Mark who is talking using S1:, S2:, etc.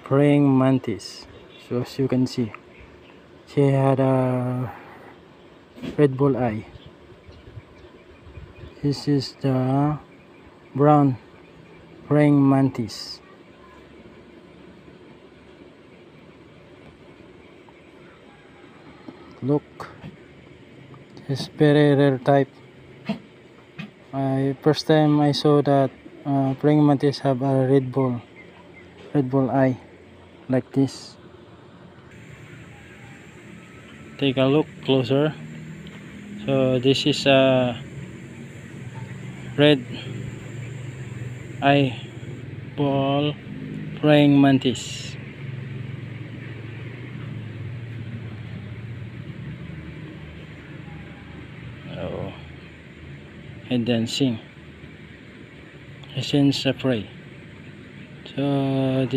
S1: praying mantis. So as you can see, she had a red ball eye. This is the brown praying mantis. Look, it's very rare type. First time I saw that praying mantis have a red ball eye like this. Take a look closer. So this is a red eye ball praying mantis. Oh, and dancing. Essence of prey. So this